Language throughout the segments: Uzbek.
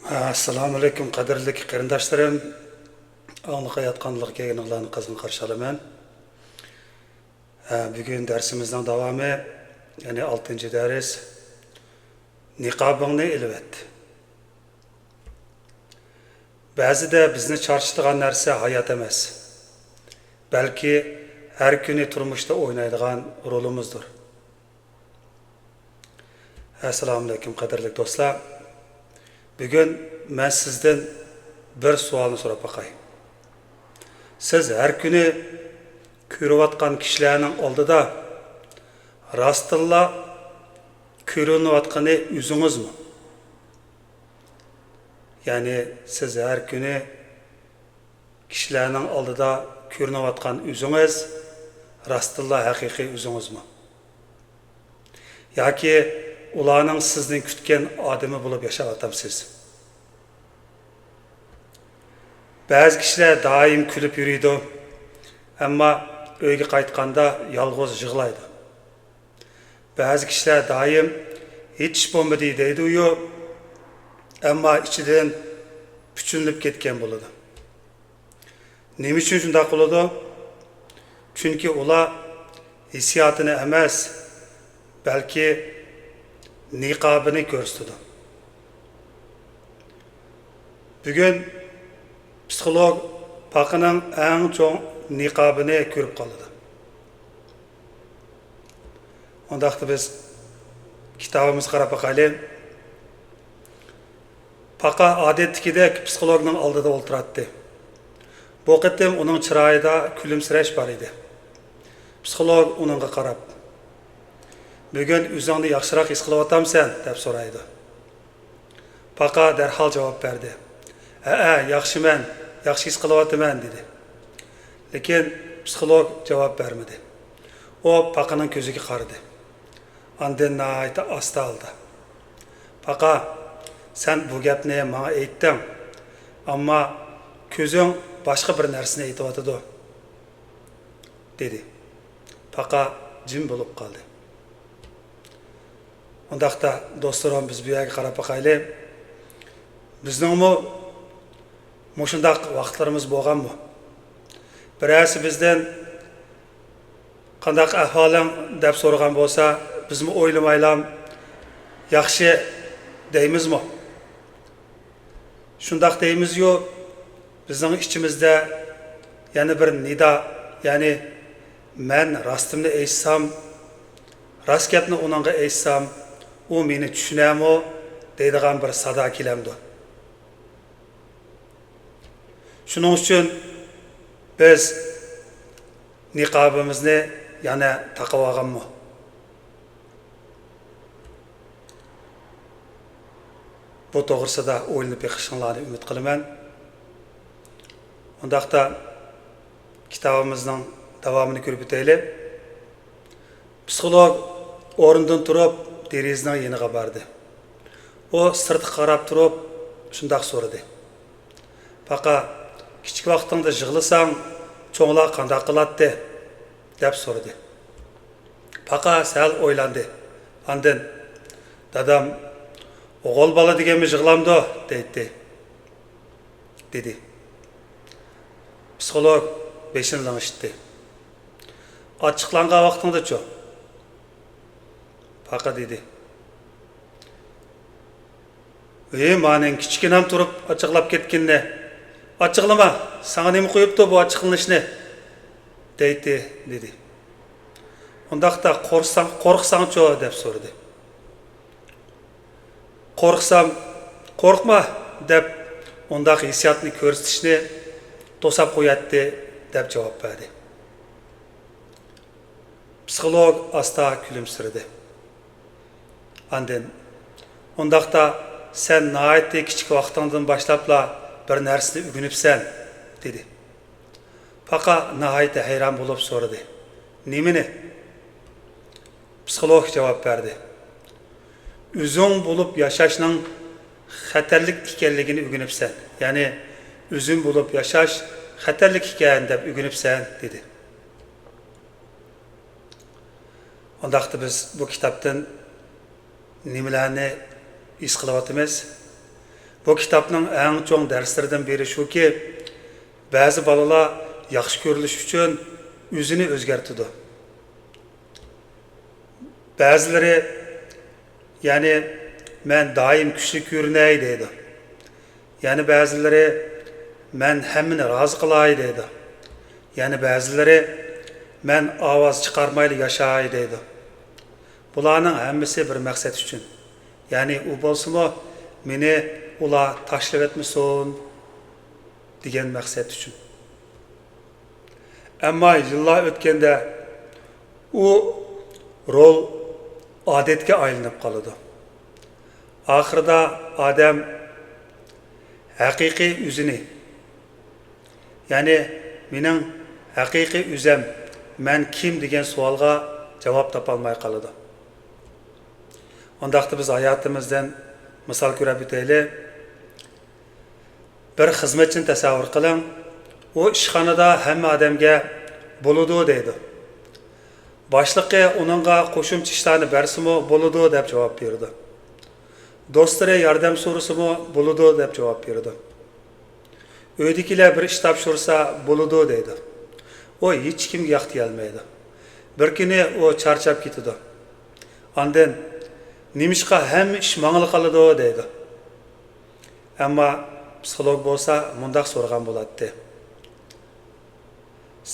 Assalamu alaikum qadrli qarindoshlarim. Anlayotganlik kelganlarni qizg'in qarshi olaman. Bugun darsimizning davomi, ya'ni 6-dars niqobingni ilvat. Ba'zida bizni charchitgan narsa hayot emas, balki har kuni turmushda o'ynaydigan rolimizdir. Assalomu alaykum qadrli do'stlar. Bugun men sizdan bir savolni so'rab baqay. Siz har kuni ko'rayotgan kishilarning oldida rostilla ko'rinayotgani o'zingizmi? Ya'ni siz har kuni kishilarning oldida ko'rinayotgan o'zingiz rostilla haqiqiy o'zingizmi? Yoki ularning sizning kutgan odami bo'lib yashayapsiz? Ba'zi kishilar doim kulib yuradi, ammo uyga qaytganda yolg'iz yig'laydi. Ba'zi kishilar doim hech bo'lmadi deydi-yu, ammo ichidan puchunlib ketgan bo'ladi. Nima uchun shunday qiladi? Chunki ular hissiyotini emas, balki niqobini ko'rsatadi. Bugun psixolog paqining eng cho'ng niqobini ko'rib qoladi. Undaqda biz kitobimizga qarab boqaylik. Paqa odatdagidek psixologning oldida o'tiradi. Bu qitim uning chiroyida kulimsirash bor edi. Psixolog uningga qarab, "Bugun o'zingni yaxshiroq his qilyapsanmi?" deb so'raydi. Paqa darhol javob berdi. Yaxshiman, yaxshi his qilyapman" dedi. Lekin psixolog javob bermadi. U Paqaning ko'ziga qaradi. Ondan nayta asta oldi. "Paqa, sen bu gapni menga aytding, ammo ko'zing boshqa bir narsani aytayotdi" dedi. Paqa jim bo'lib qoldi. Undaqda do'stlarim, biz bu yerga qarab boqaylik. Bizningmi mushundaq vaqtlarimiz bo'lganmi? Birasi bizdan qandaq ahvoling deb so'ragan bo'lsa, bizmi o'ylamaylam, yaxshi deymizmi? Shundaq deymiz-yu, bizning ichimizda yana bir nido, ya'ni men rostimni aytsam, rost gapni uningga aytsam, u meni tushunami deydigan bir sado kelamdi. Shuning uchun biz niqobimizni yana taqib olganmi? Bu to'g'risida o'ylanib beqishinglarni umid qilaman. Undaqda kitobimizning davomini ko'rib o'taylik. Psixolog o'rnidan turib derazaning yoniga bordi. U sirtga qarab turib shundoq so'radi. "Paqa, kichik vaqtingda yig'lasang, cho'nglar qanday qiladi?" deb so'radi. Paqa sal o'ylandi. Ondan "Dadam o'g'il bola deganmi yig'lamdi" dedi. Psixolog beshini langishdi. "Ochiqlangan vaqtingda-chi?" Paqa dedi. "Mening kichkinam turib ochiqlab ketganni. Ochiqlama, sana nima qo'yibdi bu ochiqlanishni?" dedi. Undaqda qo'rqsang-chi deb so'radi. "Qo'rqsam, qo'rqma" deb undaq hissiyotni ko'rsatishni to'sab qo'yadi deb javob berdi. Psixolog asta kulimsiradi. Ondan undaqda sen nihoyatda kichik vaqtingdan boshlabla bir narsani o'rganibsan dedi. Paqa nihoyatda hayron bo'lib so'radi. "Nimani?" Psixolog javob berdi. "O'zing bo'lib yashashning xatarlik ekanligini o'rganibsan. Ya'ni o'zing bo'lib yashash xatarlik ekan deb o'rganibsan" dedi. Undaqda biz bu kitobdan nimalarni his qilyapmiz? Bu kitapның әң чоң дәрістерден biri shuki, ba'zi bolalar yaxshi ko'rilish uchun o'zini o'zgartirdi. Ba'zilari, ya'ni men doim kuchli ko'rinay deydi. Ya'ni ba'zilari men hammani rozi qilay deydi. Ya'ni ba'zilari men ovoz chiqarmayli yashay deydi. Bularning hammasi bir maqsad uchun. Ya'ni u bo'lsa-mu meni ular tashlab etmasin degan maqsad uchun. Ammo yillar o'tganda u rol odatga aylanib qoladi. Oxirida odam haqiqiy o'zini, ya'ni mening haqiqiy o'zim, men kim degan savolga javob topolmay qoladi. Ondaqda biz hayotimizdan misol ko'rib o'taylik. Bir xizmatchini tasavvur qiling. U ishxonada hamma odamga bo'ladi deydi. Boshliqi uningga qo'shimcha ishlarni bersimi bo'ladi deb javob berdi. Do'stlari yordam so'rasimi bo'ladi deb javob berdi. Uydagilar bir ish topshirsa bo'ladi deydi. U hech kimga yoqti olmaydi. Bir kuni u charchab ketadi. Ondan nimishqa hamma ish mang'il qiladi deydi. Ammo psixolog bo'lsa mundaq so'ragan bo'ladi.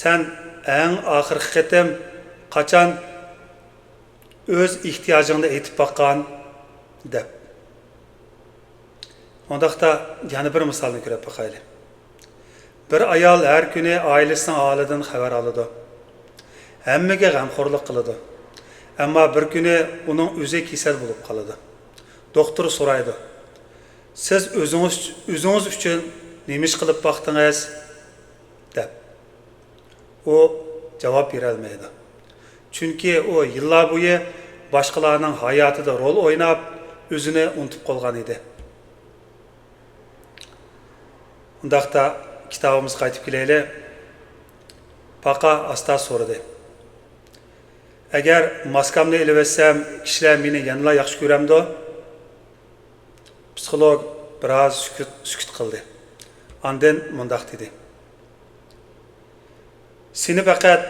Sen eng oxirgi qatim qachon o'z ehtiyojingni aytib boqqan deb. Ondaqda yana bir misolni ko'rib boqaylik. Bir ayol har kuni oilasining holidan xabar oladi. Hammaga g'amxo'rlik qiladi. Ammo bir kuni uning o'zi kasal bo'lib qoladi. Doktor so'raydi: "Siz o'zingiz uchun nima ish qilib boqdingiz?" deb. U javob bera olmaydi. Chunki u yillar bo'yi boshqalarning hayotida rol o'ynab, o'zini unutib qolgan edi. Undaqda kitobimizga qaytib kelaylik. Paqa asta so'radi: "Agar maskamni ilib etsam, kishilar meni yanada yaxshi ko'ramdi?" Psixolog biroz sukut qildi. Ondan mundaq dedi: "Seni faqat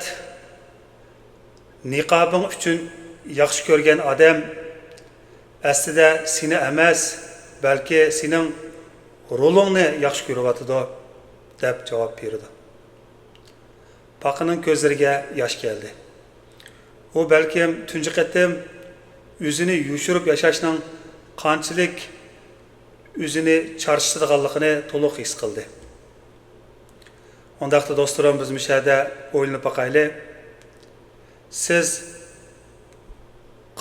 niqobing uchun yaxshi ko'rgan odam aslida seni emas, balki sening rolingni yaxshi ko'ryotidi" deb javob berdi. Paqaning ko'zlariga yosh keldi. U balkim tunji qatim o'zini yushirib yashashning qanchalik o'zini charchitadiganligini to'liq his qildi. Ondaqda do'stlarim, biz mishada o'ylanib boqaylik. Siz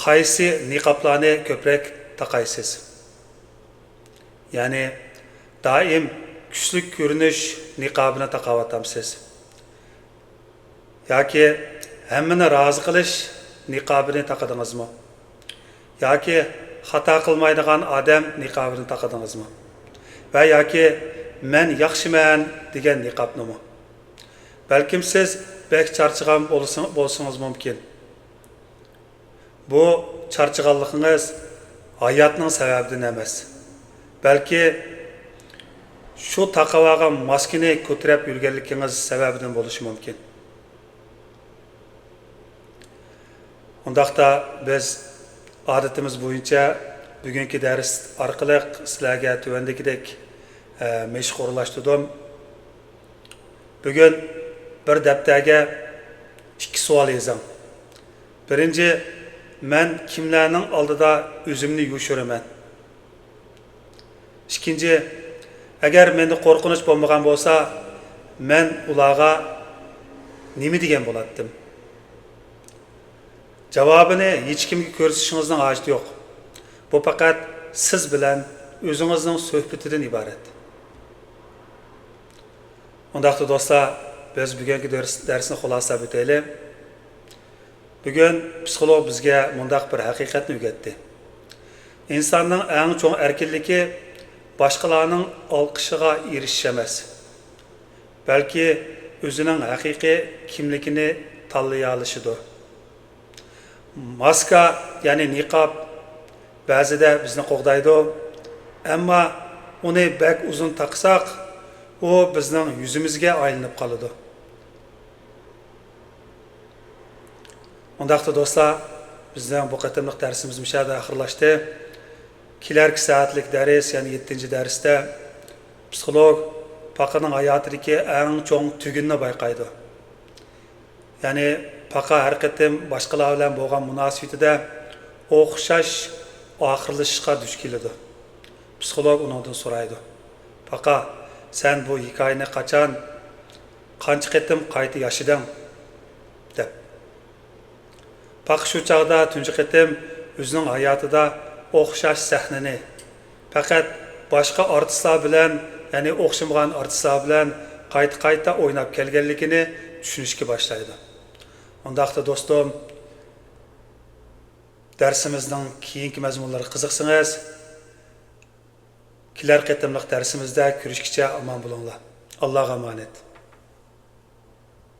qaysi niqoblarni ko'proq taqaysiz? Ya'ni doim kuchli ko'rinish niqobini taqayotamsiz? Yoki hammani rozi qilish niqobini taqadingizmi? Yoki xato qilmaydigan odam niqobini taqadingizmi? Va yoki men yaxshiman degan niqobnimi? Balkim siz bek charchagan bo'lsangiz mumkin. Bu charchaganligingiz hayotning sababidan emas. Balki shu taqavaga maskini ko'tarib yurganligingiz sababidan bo'lishi mumkin. Undaqda biz odatimiz bo'yicha bugungi dars orqali sizlarga tuvandagidek mashg'ullaştirdim. Bugun bir daftarga 2 savol yozing. Birinchi, men kimlarning oldida o'zimni yushiraman? Ikkinchi, agar menda qo'rqinch bo'lmagan bo'lsa, men ularga nima degan bo'lardim? Javobini hech kimga ko'rsatishingizning hojati yo'q. Bu faqat siz bilan o'zingizning suhbatidan iborat. Undaqda do'stlar, biz bugungi darsni xulosab o'taylik. Bugun psixolog bizga mundaq bir haqiqatni o'rgatdi. İnsanның eng cho'ng erkinligi boshqalarning olqishiga erishish emas, balki o'zining haqiqiy kimligini tanlay olishidir. Maska, ya'ni niqob ba'zida bizni qo'g'daydi, ammo uni bak uzun taqsaq, u bizning yuzimizga aylanib qoladi. Ondaqda do'stlar, bizning bu qatimliq darsimiz mishada oxirlashdi. Kelarki soatlik dars, ya'ni 7-darsda psixolog paqaning hayotidagi eng cho'ng tugunni bayqaydi. Ya'ni paqa har qatim boshqalar bilan bo'lgan munosabatida o'xshash oxirlashishga duch keladi. Psixolog undan so'raydi: "Paqa, sen bu hikoyani qancha qatim qayta yashading?" deb. Paqa shu chaqda tunji qatim o'zining hayotida o'xshash sahnani faqat boshqa artistlar bilan, ya'ni o'xshamagan artistlar bilan qayta o'ynab kelganligini tushunishga boshlaydi. Ondaqda do'stim, darsimizning keyingi mazmunlariga qiziqsangiz, kelar qatimliq darsimizda ko'rishguncha omon bo'linglar. Allohga omonat.